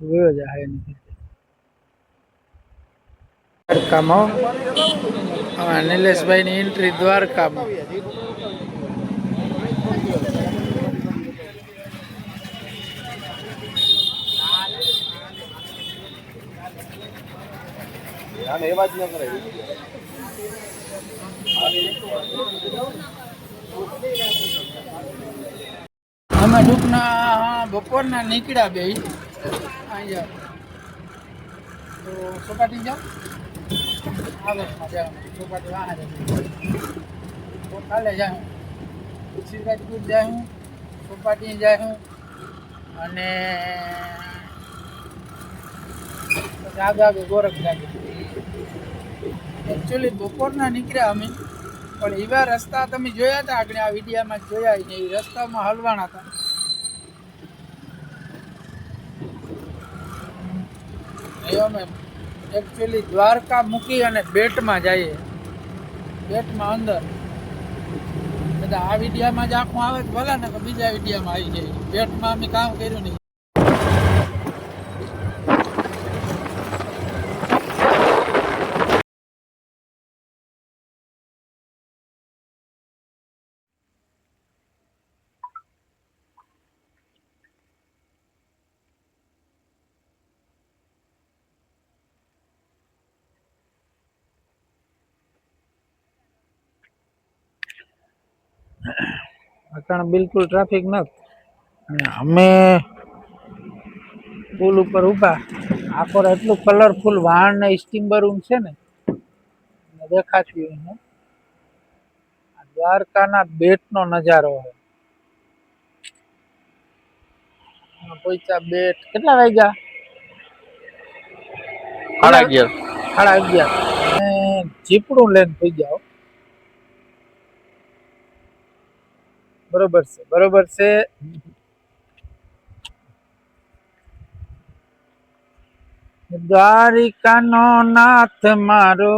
વયો જાય એની દ્વારકામાં નિલેશભાઈ ની એન્ટ્રી દ્વારકામાં. અમે ટૂંકના બપોરના નીકળ્યા બે અહીંયા તો ચોપાટી જાઓ આગળમાં જાઓ ચોપાટી વાહ તો કાલે જાઉં સિરાજપુર જાઉં ચોપાટી જાઉં અને પછી આગળ ગોરખ જાઉં. એકચ્યુઅલી બપોરના નીકળ્યા અમે પણ એવા રસ્તા તમે જોયા હતા આગળ આ વિડીયામાં જોયા ને એ રસ્તામાં હલવાના હતા. અમે એકચ્યુઅલી દ્વારકા મૂકી અને બેટમાં જઈએ બેટમાં અંદર બધા આ વિડીયામાં જ આખું આવે તો ભલે ને તો બીજા વિડીયામાં આવી જાય. બેટમાં અમે કામ કર્યું નહીં. કારણ બિલકુલ ટ્રાફિક નથી અને અમે પુલ ઉપર ઊભા આખો એટલું કલરફુલ વાહન ને સ્ટીમર છે ને દેખાતી હોય. દ્વારકાના બેટનો નજારો હોય. પહોંચ્યા બેટ કેટલા વાગ્યા? 11:30. 11:30 જીપડું લઈને થઈ જાઓ. બરોબર છે બરોબર છે. દ્વારિકાનો નાથ મારો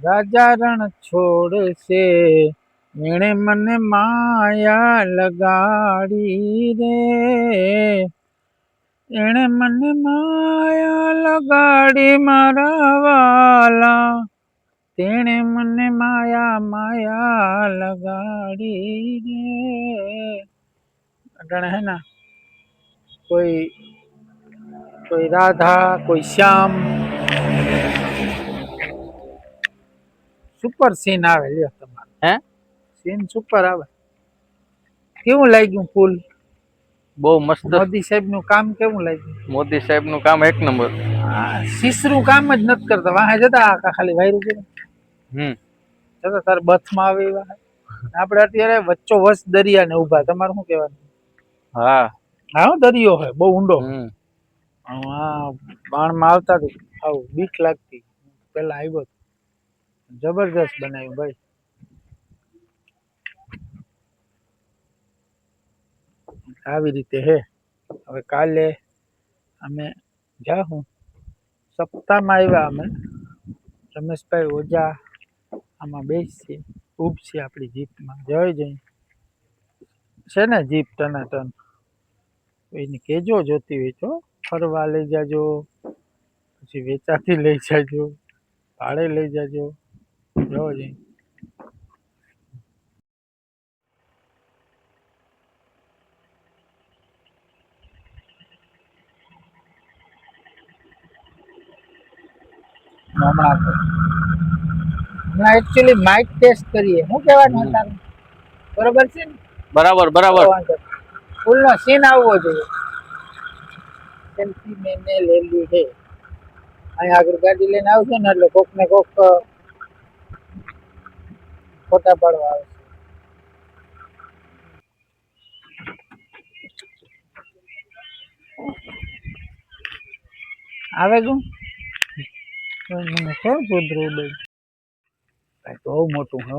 રાજા રણ છોડશે એણે મને માયા લગાડી રે એણે મને માયા લગાડી મારા વાલા તેણે મને માયા લગાડી રે. અટણે હે ના કોઈ રાધા કોઈ શ્યામ સુપર સીન આવે લ્યો તમારે. હે સીન સુપર આવે. કેવું લાગ્યું પુલ? બહુ મસ્ત. મોદી સાહેબ નું કામ કેવું લાગ્યું? મોદી સાહેબ નું કામ એક નંબર. શીશરું કામ જ નથી કરતા. વાહે જતા ખાલી વાયરું કર્યું. જતા તાર બથમાં આવે એવા. આપણે અત્યારે વચ્ચો વચ દરિયા ને ઉભા. તમારે શું કહેવાનું? હા હા દરિયો હોય બહુ ઊંડો. બાણમાં આવતા હતી આવું બીક લાગતી. પેલા આવ્યો જબરજસ્ત બનાવ્યું ભાઈ. આવી રીતે હે. હવે કાલે અમે જાઉં સપ્તાહમાં આવ્યા અમે રમેશભાઈ ઓઝા આમાં બેસીએ ઉભશે આપણી જીપમાં. જય છે ને જીપ ટનાટન એને કેજો જોતી હોય તો ફરવા લઈ જાજો પછી વેચાતી લઈ જાજો ભાડે લઈ જાજો. જો જઈ હમણાં એકચ્યુઅલી માઇક ટેસ્ટ કરીએ. શું કહેવાનું તારું? બરોબર છે ને? બરાબર બરાબર. ફૂલનો સીન આવવો જોઈએ. સેલ્ફી મેને લે લી હે. અહીંયા આગળ ગાડી લઈને આવશે ને એટલે કોક ને કોક ફોટા પાડવા આવશે. આવે તું મને કેમ કૂતરું ઉડે તો બહુ મોટું હો.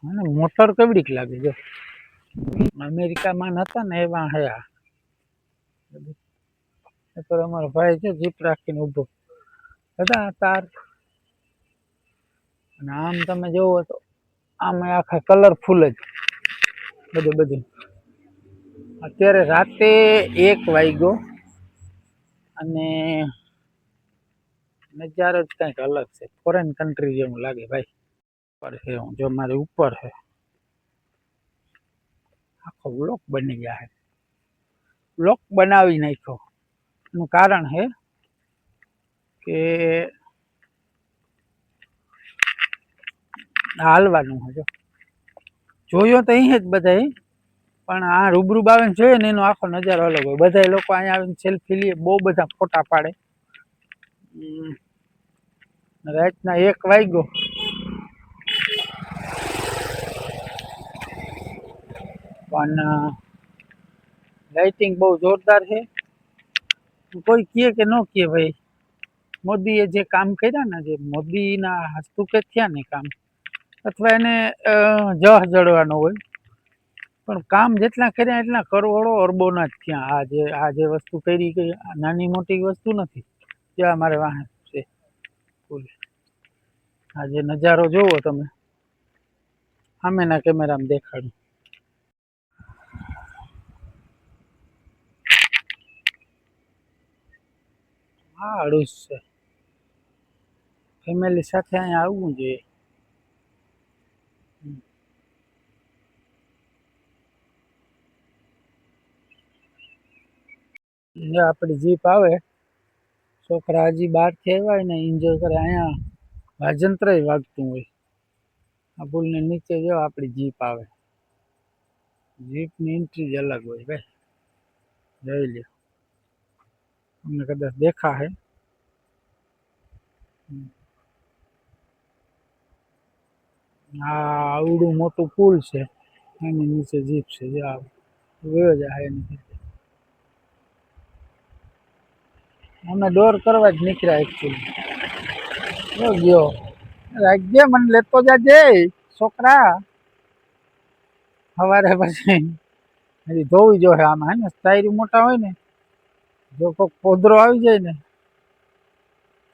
મને મોટર કેવડીક લાગે જો અમેરિકામાં નતા ને એવા હયા. અમારો ભાઈ છે જીપ રાખીને ઉભો હતા તાર. અને આમ તમે જોવો તો આમ આખા કલરફુલ જ બધું અત્યારે રાતે 1 વાગ્યો અને નજારો જ કંઈક અલગ છે. ફોરેન કન્ટ્રી જેવું લાગે ભાઈ. ઉપર છે જો મારી ઉપર છે, આખો બ્લોક બની ગયા છે. બ્લોક બનાવી નાખ્યો. એનું કારણ છે કે હાલવાનું છે. જોયો તો અહીં જ બધા, પણ આ રૂબરૂ આવીને જોઈએ ને એનો આખો નજારો અલગ હોય. બધા લોકો અહીંયા આવીને સેલ્ફી લે, બહુ બધા ફોટા પાડે. રાતના 1 વાગ્યો પણ લાઇટિંગ બહુ જોરદાર છે. કોઈ કહે કે ન કહે ભાઈ, મોદીએ જે કામ કર્યા ને, જે મોદીના હસ્તુકે થયા ને કામ, અથવા એને જહ જડવાનો હોય, પણ કામ જેટલા કર્યા એટલા કરોડો અરબોના જ થયા. આ જે વસ્તુ કરી નાની મોટી વસ્તુ નથી. જ્યાં મારે વાહન છે, આ જે નજારો જોવો તમે, સામેના કેમેરામાં દેખાડું. હા, અડુસ છે. ફેમિલી સાથે અહીંયા આવવું જોઈએ. આપણી જીપ આવે, છોકરા હજી બહારથી આવ્યા હોય ને એન્જોય કરે. અહીંયા વાજંત્ર વાગતું હોય. આ પુલને નીચે જો આપણી જીપ આવે. જીપની એન્ટ્રી જ અલગ હોય ભાઈ, જોઈ લ્યો. તમને કદાચ દેખાશે. આ આવડું મોટું પુલ છે, એની નીચે જીપ છે. જો વયો જાય એની. અમે ડોર કરવા જ નીકળ્યા એકચ્યુઅલી. ગયો રાજ્ય મને લેતો જાજે છોકરા. સવારે પછી હજી ધોવી જોઈએ આમાં, હે ને ટાયર મોટા હોય ને, જો કોઈક પોદરો આવી જાય ને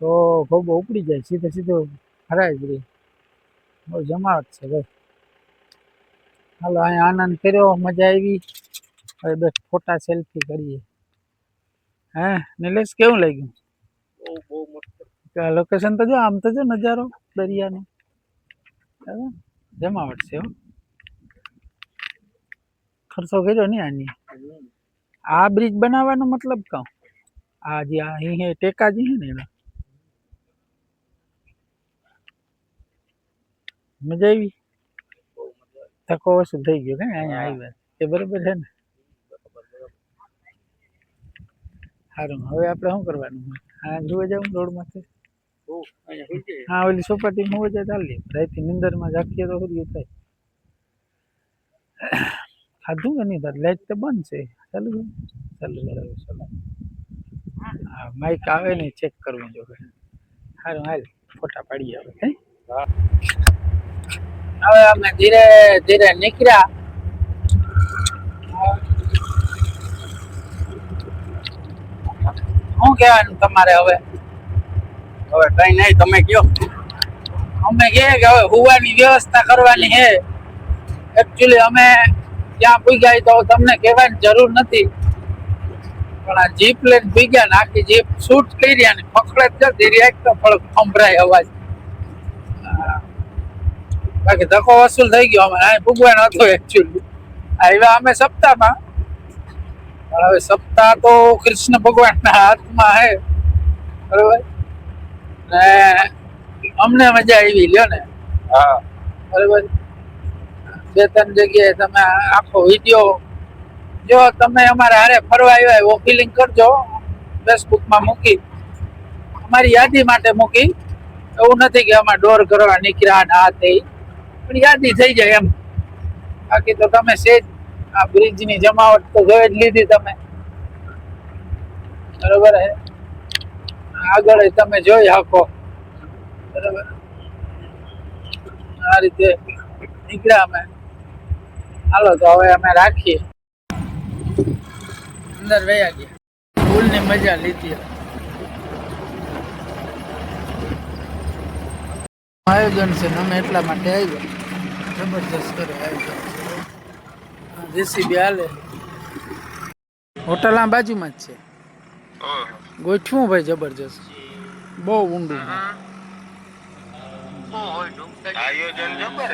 તો ગોબો ઉપડી જાય, સીધો હરાય જ રહી. બહુ જમાવટ છે ભાઈ. હાલો, અહીંયા આનંદ કર્યો, મજા આવી. હવે બસ ફોટા સેલ્ફી કરીએ. હે નિલેશ, કેવું લાગ્યું? બહુ મસ્ત લોકેશન તો જો, આમ તો જો નજારો દરિયાનો, જમાવટ છે. ખર્ચો કર્યો ને આની. આ બ્રિજ બનાવવાનો મતલબ કહું, આ જે અહીં ટેકા જે છે ને એના. મજા આવી. ધક્કો વસૂલ થઈ ગયો કે અહીંયા આવ્યા એ બરોબર છે ને. સારું, હવે આપણે શું કરવાનું? હા, જોવા જવું રોડમાંથી. હા, ઓલી સોપાટીમાં હોય જાય ચાલી. રાતની નિંદરમાં જાગીએ તો શું થાય. ખાધું કે નહીં? લાઈટ તો બંધ છે. ચાલુ બરાબર. ચાલો, હા, માઇક આવે ને ચેક કરવું જોઈએ. સારું, હાલ ફોટા પાડી આવે. હવે અમે ધીરે ધીરે નીકળ્યા. શું કહેવાનું તમારે? હવે કઈ નહીં, તમે કયો. અમે કહે કે હવે હુવાની વ્યવસ્થા કરવાની છે. એકચ્યુઅલી અમે ત્યાં પૂગ્યા તો તમને કહેવાની જરૂર નથી, પણ આ જીપ લઈને પૂગ્યા ને આખી જીપ શૂટ કરી અને પકડે જ જતી એક તો થોડોક સંભળાય અવાજ. બાકી ધક્કો વસૂલ થઈ ગયો. અમે અહીં પૂગવાનો હતો એકચ્યુઅલી. આવ્યા અમે સપ્તાહમાં, પણ હવે સપ્તાહ તો કૃષ્ણ ભગવાનના હાથમાં હે, બરોબર ને. અમને મજા આવી લ્યો ને. હા, બરોબર. 2-3 જગ્યાએ તમે આખો વિડીયો જો તમે અમારે હારે ફરવા આવ્યા એવો ફિલિંગ કરજો. ફેસબુકમાં મૂકી, અમારી યાદી માટે મૂકી. એવું નથી કે અમારે ડોર કરવા નીકળ્યા ને આ તે, પણ યાદી થઈ જાય એમ. બાકી તો તમે સેજ આ બ્રિજની જમાવટ તો જોઈ જ લીધી તમે, બરોબર હે. આગળ તમે જોઈ શકો, બરોબર. આ રીતે નીકળ્યા અમે. હાલો, તો હવે અમે રાખીએ. અંદર વયા ગયા, પુલની મજા લીધી. આયોજન છે ને અમે એટલા માટે આવ્યા. જબરજસ્ત કરે આયોજન. જેસીબી હાલે. હોટલ આ બાજુમાં જ છે. ગોઠવું ભાઈ જબરજસ્ત, બહુ ઊંડું. આયોજન જબર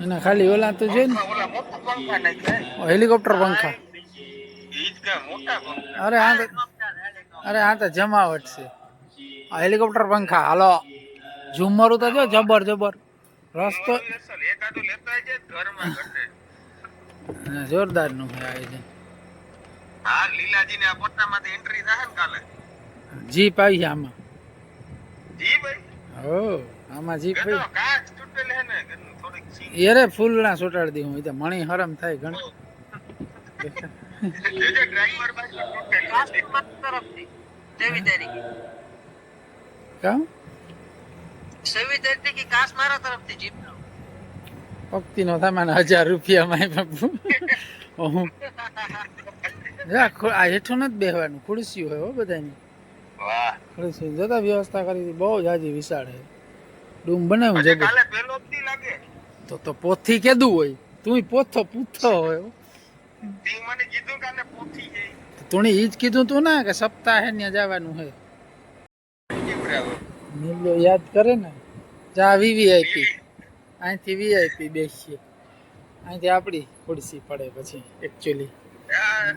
એના ખાલી ઓલા તો જોઈ ને ઓલા મોટા પંખા નાખ્યા હેલિકોપ્ટર પંખા. ઈજ કા મોટા પંખા અરે હા તો જમાવટ છે. આ હેલિકોપ્ટર પંખા હાલો ઝુમરું તો જો જબર જબર રસ્તો એકાદું લેતા છે ઘરમાં ઘટે. જોરદાર નું છે આયોજન. હા લીલાજી ને આ પટ્ટામાંથી એન્ટ્રી થાય ને કાલે. જીપ આવી છે આમાં. જી ભાઈ હો આમાં જીપ ગનો કાચ તૂટેલ હે ને ગનો થોડીક સી યારે ફૂલના સોટાડી દઉં તો મણી હરમ થાય ઘણી. જે ડ્રાઈવર બાજુ તૂટેલ કાસ્ટમર તરફથી 23 તારીખે કામ 26 તારીખે કાસ મારા તરફથી જીપ નો પક્તિ નો સામાન 1000 રૂપિયામાં બાપુ. આ હેઠું નથી બેહવાનું, ખુરશીઓ હોય હો બધાની. વાહ ખુરશી જતા વ્યવસ્થા કરી બહુ જાજી વિશાળ છે. ડૂમ બનાવ્યું છે કાલે પેલો જ લાગે તો પોથી કેદું હોય, તું પોથો પૂથો હોય. તી મને કીધું કાલે પોથી છે તું ઈ જ કીધું તું ને કે સપ્તાહે ને જવાનું છે. મિલ્યો યાદ કરે ને જા વીવીઆઈપી અહીંથી વીઆઈપી બેસીએ, અહીંથી આપણી ખુરશી પડે પછી. એકચ્યુઅલી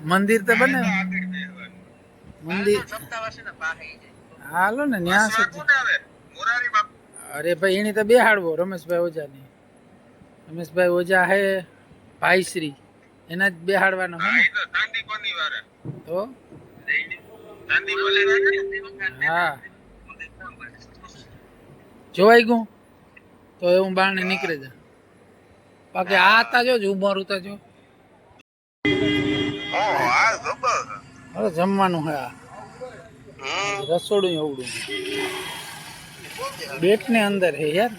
મંદિર તો બને મંદિર હાલો ને ન્યા અરે ભાઈ એની તો બેહાડવો રમેશભાઈ ઓઝાની. રમેશભાઈ ઓઝા હે ભાઈશ્રી, એના જ બેહાડવાનો હે ને. તો હા જોવાઈ ગયું તો એવું બારણે નીકળે જા. બાકી આ હતા જો ઝુમર ઉતા જો હવે જમવાનું હે. આ રસોડું એવડું બેટ ને અંદર હે યાર.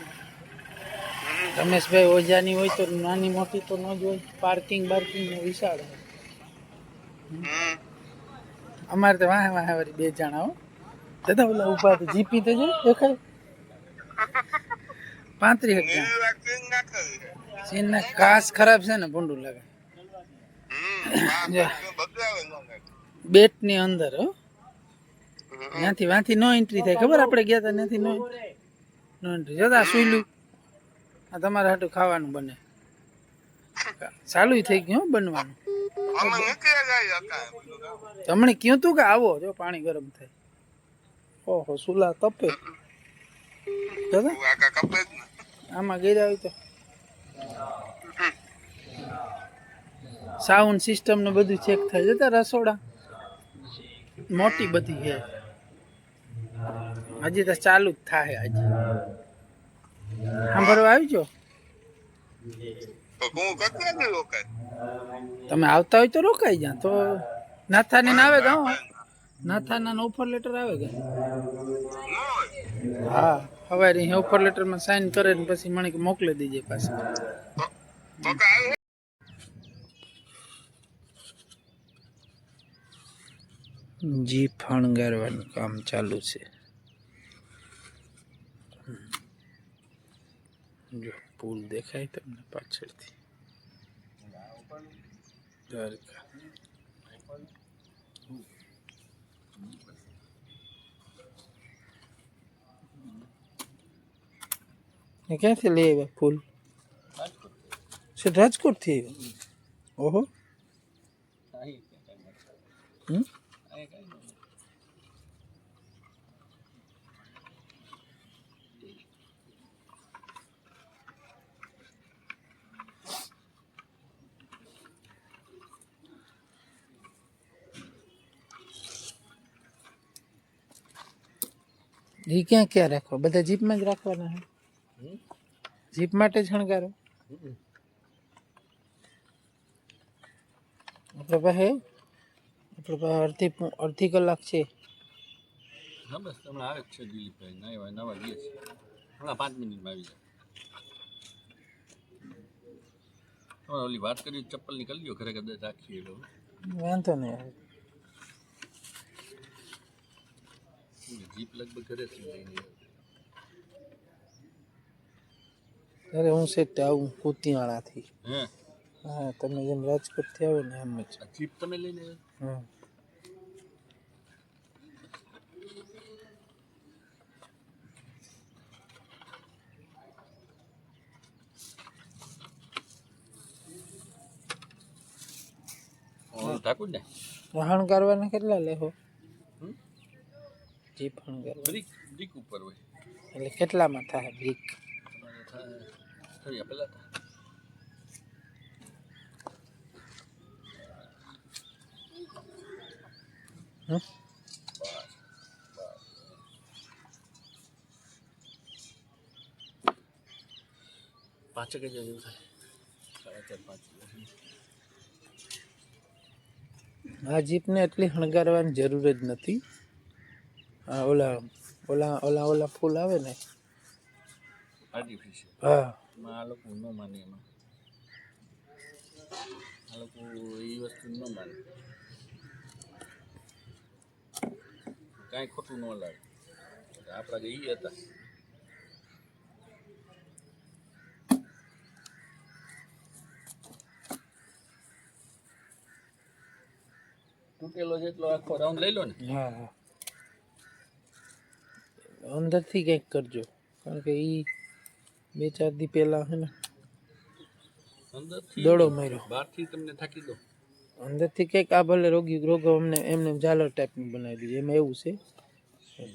રમેશભાઈ ઓઝાની હોય તો નાની મોટી તો ન જ હોય. પાર્કિંગ બાર્કિંગ ને વિશાળ હે. અમારે તો વાહે વાહે વાળી 2 જણા હો દાદા ઓલા ઉભા તો જીપી તો જો દેખાય 35 સીન ને ઘાસ ખરાબ છે ને ભૂંડું લાગે. બેટ ની અંદર હો ત્યાંથી વાંથી નો એન્ટ્રી થાય ખબર. આપણે ગયા હતા ત્યાંથી નો એન્ટ્રી. જતા સુઈલું આ તમારે હાટું ખાવાનું બને ચાલુ થઈ ગયું બનવાનું. તમને કયું તું કે આવો જો પાણી ગરમ થાય. ઓહો સુલા તપે આમાં ગીરા હોય તો સાઉન્ડ સિસ્ટમ ને બધું ચેક થાય. જતા રસોડા મોટી બધી છે હજી તો ચાલુ જ થાય. હજી સાંભળવા આવી જો તમે આવતા હોય તો રોકાઈ જા. તો નાથાને આવે કે નાથાના ઓફર લેટર આવે કે હા સવારે ઓફર લેટરમાં સાઈન કરે ને પછી મને કે મોકલી દીજે પાછું. જીપ હણગારવાનું કામ ચાલુ છે. જો પુલ દેખાય તમને પાછળથી દ્વારકા. ક્યાંથી લઈ આવ્યા ફૂલ? રાજકોટ થી આવ્યા. ઓહો એ ક્યાં ક્યાં રાખવા? બધા જીપમાં જ રાખવાના છે. જીપ માટે જ શણગારો. આપણે પાસે અડધી કલાક છે. હા બસ હમણાં આવે જ છે દિલીપભાઈ. નવા જઈએ છે હમણાં 5 મિનિટમાં આવી જાય. તમારે ઓલી વાત કરી ચપ્પલ નીકળી ગયો ખરેખર રાખીએ તો વાંધો નહીં. જીપ લગભગ ઘરે છે. અરે હું સેટ આવું કુતિયાળાથી. હે હા તમે જેમ રાજકોટથી આવો ને એમ જ. આ જીપ તમે લઈને આવ્યા? હા ઠાકુર ને હણગારવાના કેટલા લેહો? હમ? જીપ હણગારવા બ્રિક ઉપર હોય એટલે કેટલામાં થાય બ્રિક? તમારે થાય થયા પેલા થાય. હમ? પાંચેક હજાર જેવું થાય. 4.5 આ જીપને એટલી હણગારવાની જરૂર જ નથી. હા ઓલા ઓલા ઓલા ઓલા ફૂલ આવે ને આર્ટિફિશિયલ. હા આ લોકો ન માને એમાં. આ લોકો એ વસ્તુ ન માને. કાંઈ ખોટું ન લાગે. આપણા જે ઈ હતા તૂટેલો જેટલો આખો રાઉન્ડ લઈ લો ને. હા હા અંદરથી કંઈક કરજો કારણ કે એ 2-4 દી પહેલા હે ને અંદરથી દડો માર્યો. બહારથી તમને થાકી દો. અંદરથી કંઈક આ ભલે રોગો અમને એમને ઝાલર ટાઈપનું બનાવી દીધું. એમાં એવું છે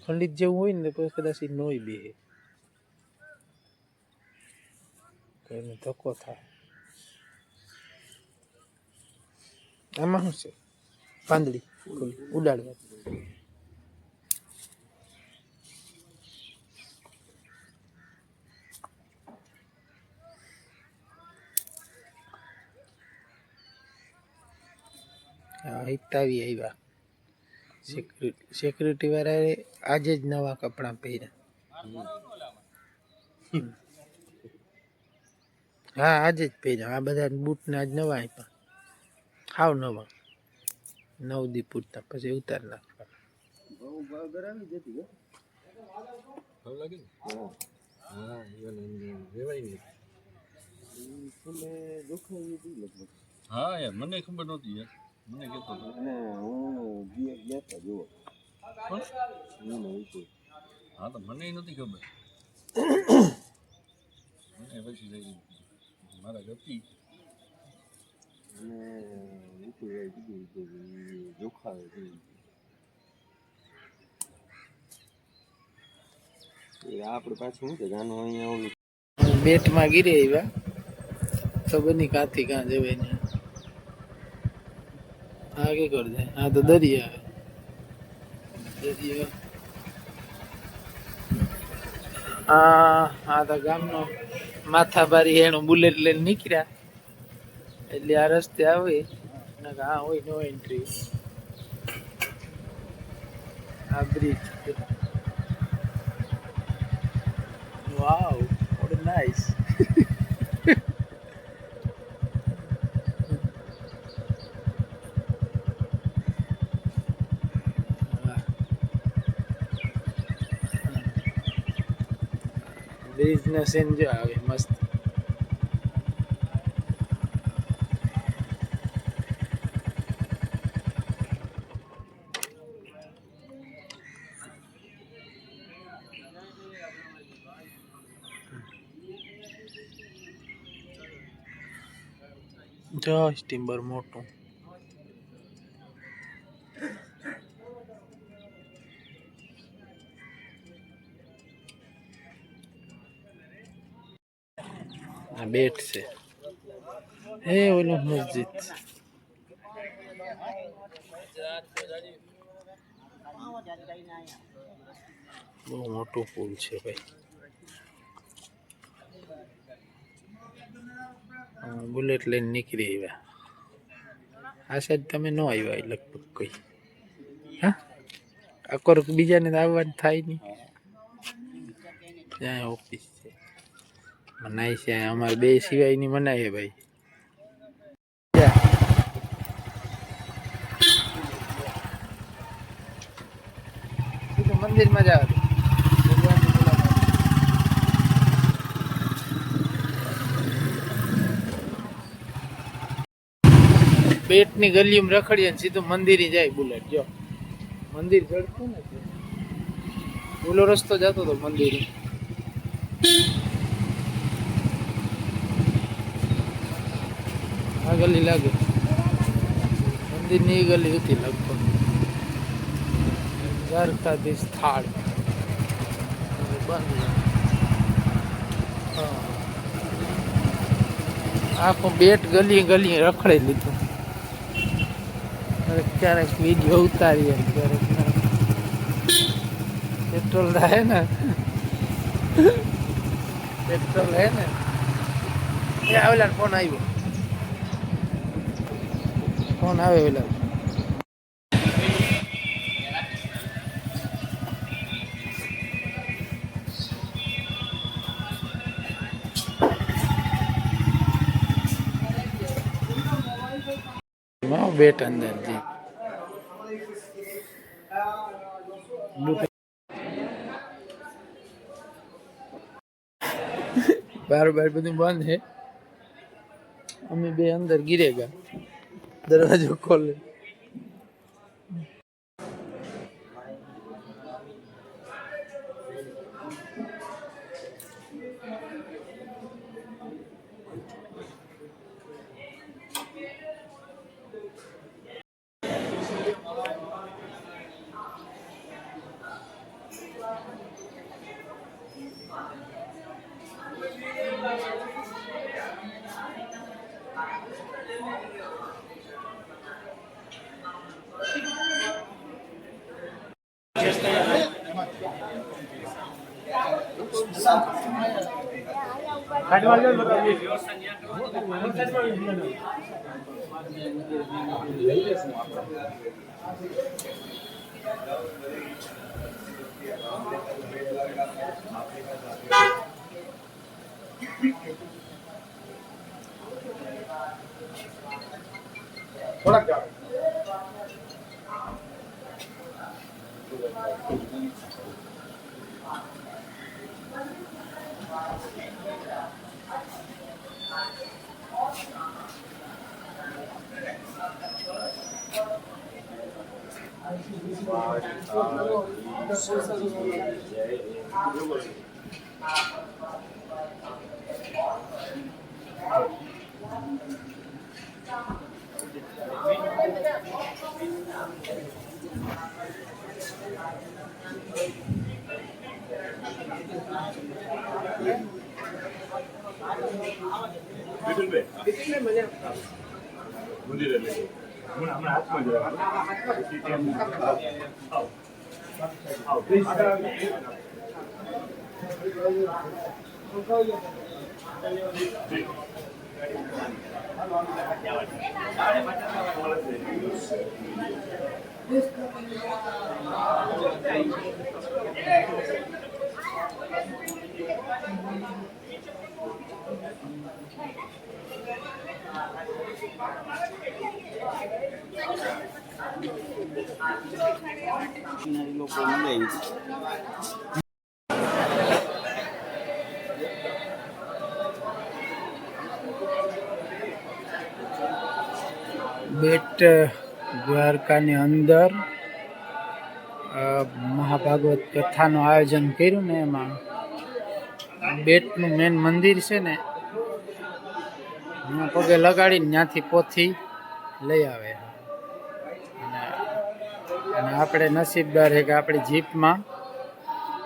ખંડિત જેવું હોય ને પછી કદાચ એ નોય બે એને ધક્કો થાય. આમાં શું છે? પાંદડી ઉડાડવા. હા હિતાવી આવ્યા. સિક્યુરિટી વાળાએ આજે જ નવા કપડાં પહેર્યા. હા આજે જ પહેર્યા. આ બધા બૂટને આજ નવા આપ્યા. હાવ નવા 9 દી પૂરતા પછી ઉતાર નાખવા. ભાવ લાગે ને? હા રેવાય નહીં. હા યાર મને ખબર નહોતી યાર. મને કહેતો હતો. હા તો મને નહોતી ખબર. મને પછી લઈ મારા ગતિ આપણે પાછું શું કે ગાનું અહીંયા ઓલું બેટમાં ગીરી આવ્યા. ખબર નહીં કાંથી કાં જવાય ને. આ કે કર દે. આ તો દરિયા આ તો ગામનો માથાભારી એનું બુલેટ લઈને નીકળ્યા એટલે આ રસ્તે આવે આ હોય નો એન્ટ્રી. આ બ્રિજ વાવ વોટ નાઇસ. બ્રિજના સીન જો આવે મસ્ત. જો સ્ટીમર મોટું. આ બેટ છે. હે ઓલો મસ્જિદ બહુ મોટું પુલ છે ભાઈ. બુલેટ લઈને નીકળી આવ્યા. આ સાઈડ તમે ન આવ્યા લગભગ કોઈ. હા અકોર બીજાને આવવાનું થાય નહીં. ત્યાં ઓફિસ છે મનાય છે. અમારે બે સિવાયની મનાય ભાઈ. મંદિરમાં જાવ બેટની ગલીમાં રખડીએ ને સીધું મંદિરે જાય બુલેટ. જો મંદિર ચડતું ને ઓલો રસ્તો જતો હતો મંદિરે. આ ગલી લાગે મંદિરની એ ગલી હતી લગભગ. દ્વારકાધીશ થાળ બંધ. આખું બેટ ગલી ગલી રખડી લીધું. ક્યારેક વિડીયો ઉતારીએ ક્યારેક પેટ્રોલ હે ને પેટ્રોલ હે ને એ આવેલા ફોન આવ્યો. ફોન આવે ઓલા બેટ અંદર જી બાર બાર બધું બંધ છે. અમે બે અંદર ગીરે ગયા. દરવાજો ખોલે. થોડાક જાવ. બેટ દ્વારકાની અંદર મહાભાગવત કથાનું આયોજન કર્યું ને એમાં બેટનું મેન મંદિર છે ને એમાં પગે લગાડીને ત્યાંથી પોથી લઈ આવે. અને આપણે નસીબદાર છે કે આપણી જીપમાં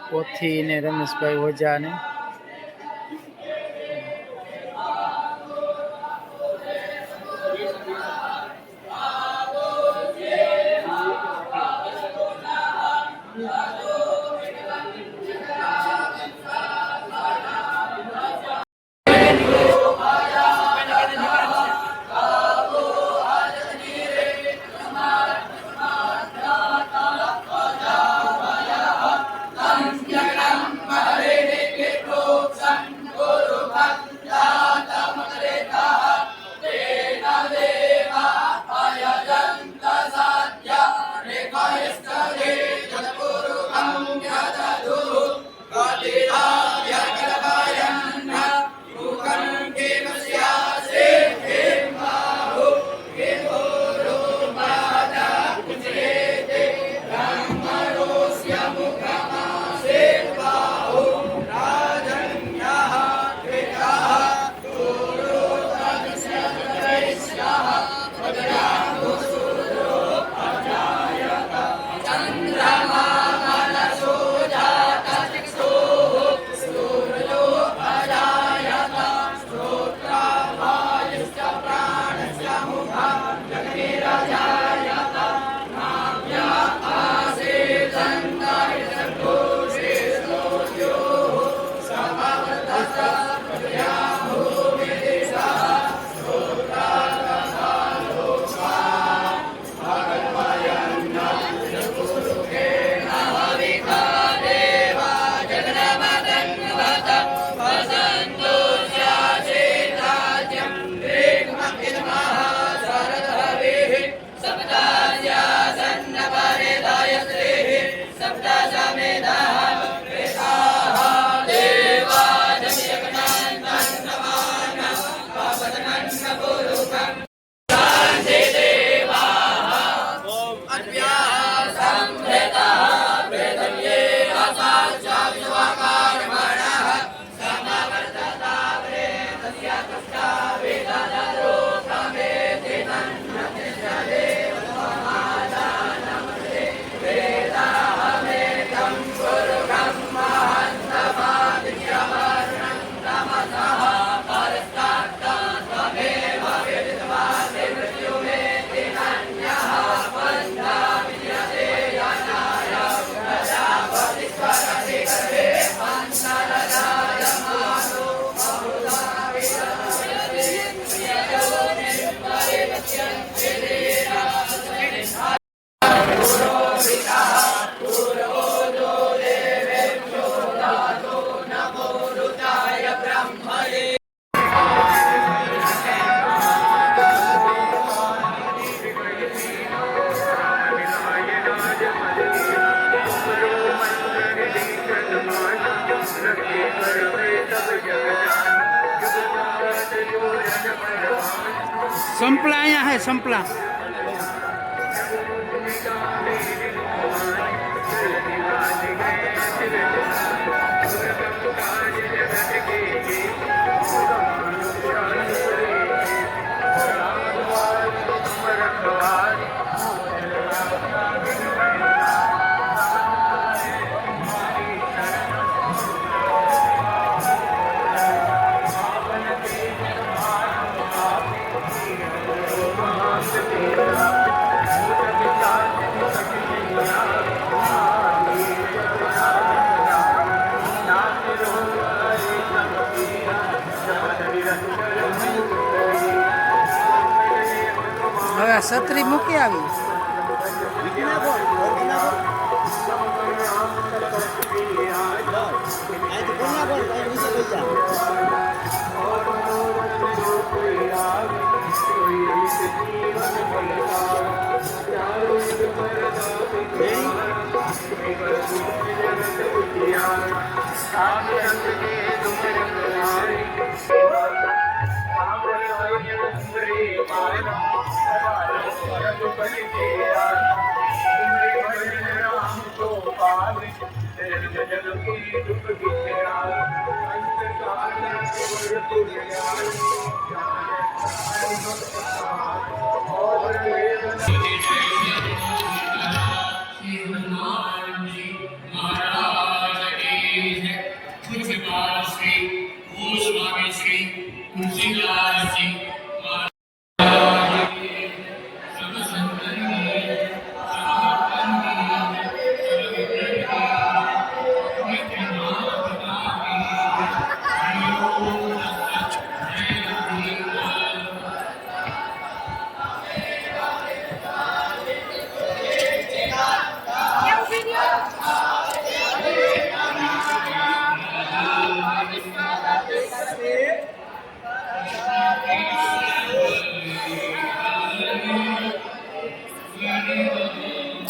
પોથી ને રમેશભાઈ ઓઝાને સંપલા અહીંયા હે સંપલા. હવે આ છત્રી મૂકી આવી.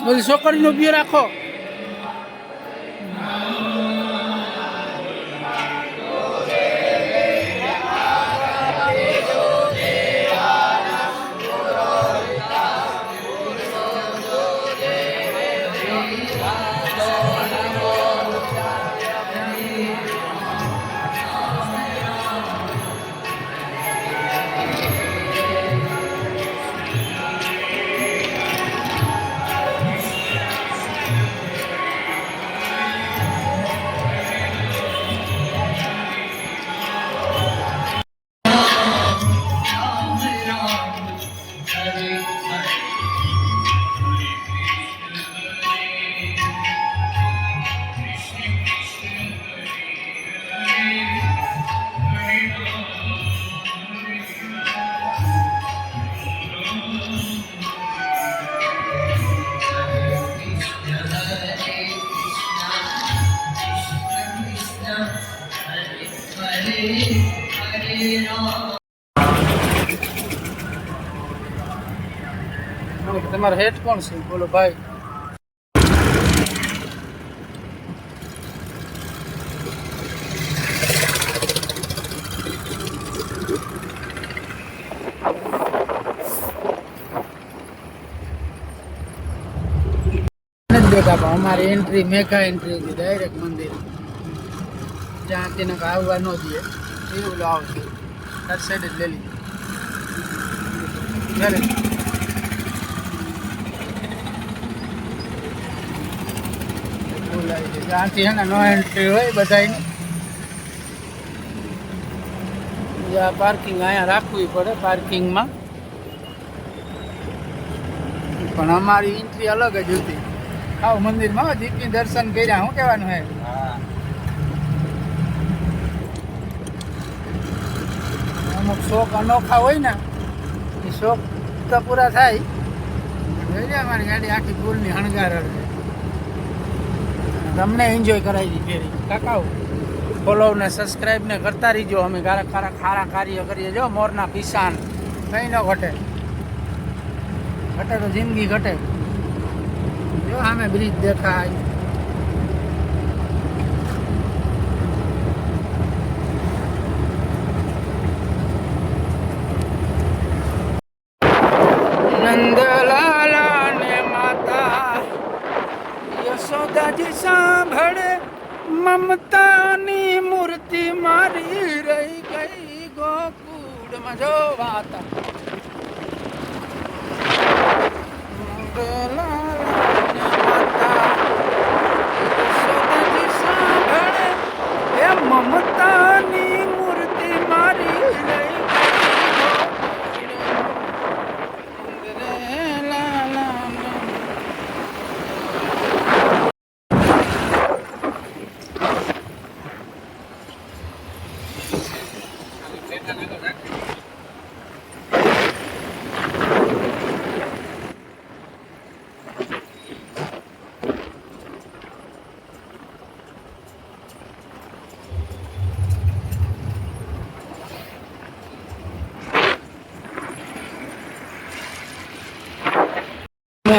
બોલી છોકરીનો બી રાખો. તમારો હેડ કોણ છે? બોલો ભાઈ. દેખા અમારી એન્ટ્રી મેઘા એન્ટ્રી હતી ડાયરેક્ટ મંદિર. જ્યાં તેને આવવા ન દે એવું આવશે. તાર સાઈડ જ લઈ લીધી. ત્યાંથી હે ને નો એન્ટ્રી હોય બધાની. પાર્કિંગ અહીંયા રાખવી પડે પાર્કિંગમાં. પણ અમારી એન્ટ્રી અલગ જ હતી. આવ મંદિરમાં દીપની દર્શન કર્યા. શું કહેવાનું હે? અમુક શોખ અનોખા હોય ને એ શોખ તો પૂરા થાય. જોઈ લે અમારી ગાડી આખી ફૂલની હણગાર હળગે. તમને એન્જોય કરાવી ફેરી. કાકાઓ ફોલો ને સબસ્ક્રાઈબ ને કરતા રહીજો. અમે ખારા કાર્ય કરીએ. જો મોરના પિસાન કંઈ ન ઘટે. ઘટે તો જિંદગી ઘટે. જો સામે બ્રિજ દેખાય. યશોદાજી સાંભળે મમતાની મૂર્તિ મારી રહી ગઈ ગોકુળમાં જો વાતા યશોદાજી સાંભળે એ મમતાની મૂર્તિ મારી રહી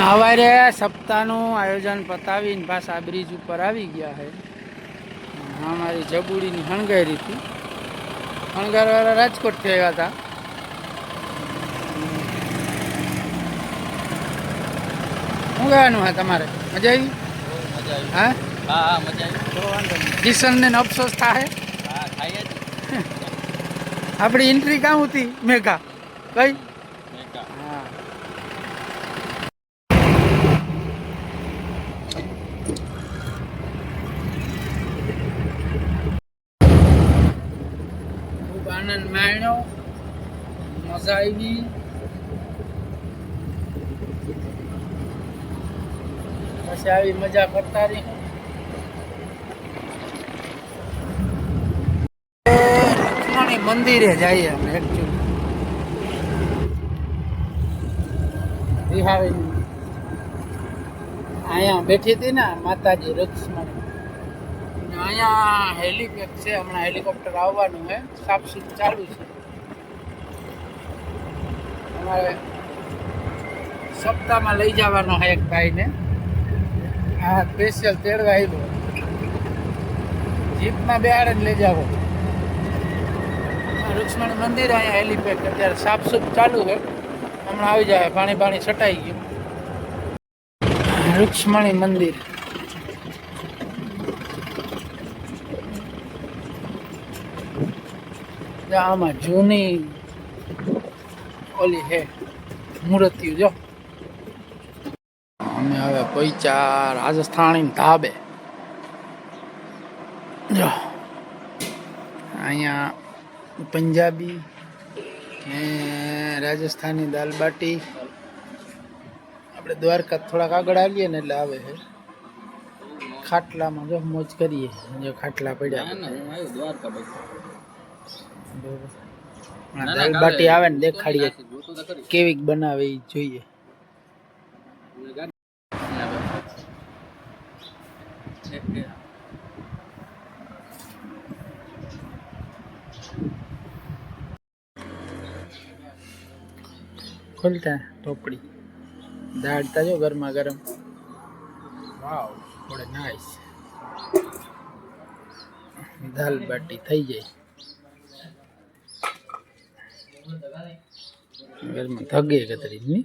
હવારે સપ્તાહનું આયોજન પતાવીને પાછા બ્રિજ ઉપર આવી ગયા છે. અમારી જબુડીની હણગારી હતી. હણગારવાળા રાજકોટથી આવ્યા હતા. શું કહેવાનું હે તમારે? મજા આવી? હા હા મજા આવી. તો વાંધો નહીં. કિશનને અફસોસ થાય. હા ખાઈએ જ. આપણી એન્ટ્રી કાં હતી મેઘા કઈ? મેકા. હા ખૂબ આનંદ માણ્યો, મજા આવી. પછી આવી મજા કરતા રહી. રૂકમણી મંદિરે જઈએ અમે એકચ્યુઅલી. વિહારી અહીંયા બેઠી હતી ને માતાજી રૂક્ષ્મણી. અહીંયા હેલિપેડ છે, હમણાં હેલિકોપ્ટર આવવાનું છે. સાફસૂફ ચાલુ છે. અમારે સપ્તાહમાં લઈ જવાનો છે એક ભાઈને. હા સ્પેશિયલ તેડવા આવ્યો. જીપમાં બેહાડીને લઈ જાવ. રૂક્ષ્મણી મંદિર અહીંયા હેલિપેડ અત્યારે સાફસૂફ ચાલુ છે. હમણાં આવી જાય. પાણી છટાઈ ગયું. રૂક્ષ્મણી મંદિર આમાં જૂની ઓલી હે મૂર્તિઓ જો. અમે હવે પહોંચ્યા રાજસ્થાની ધાબે. જો અહીંયા પંજાબી રાજસ્થાની દાલ બાટી. આપણે દ્વારકા થોડાક આગળ આવીએ ને એટલે આવે છે. ખાટલામાં જો મોજ કરીએ. જો ખાટલા પડ્યા. દાલ બાટી આવે ને દેખાડીએ કેવીક બનાવે એ જોઈએ. ખોલતા ટોપડી દાળતા જો ગરમા ગરમ. વાવ થોડે નાઈસ. દાલ બાટી થઈ જાય. ઘરમાં ધગે કતરી ની.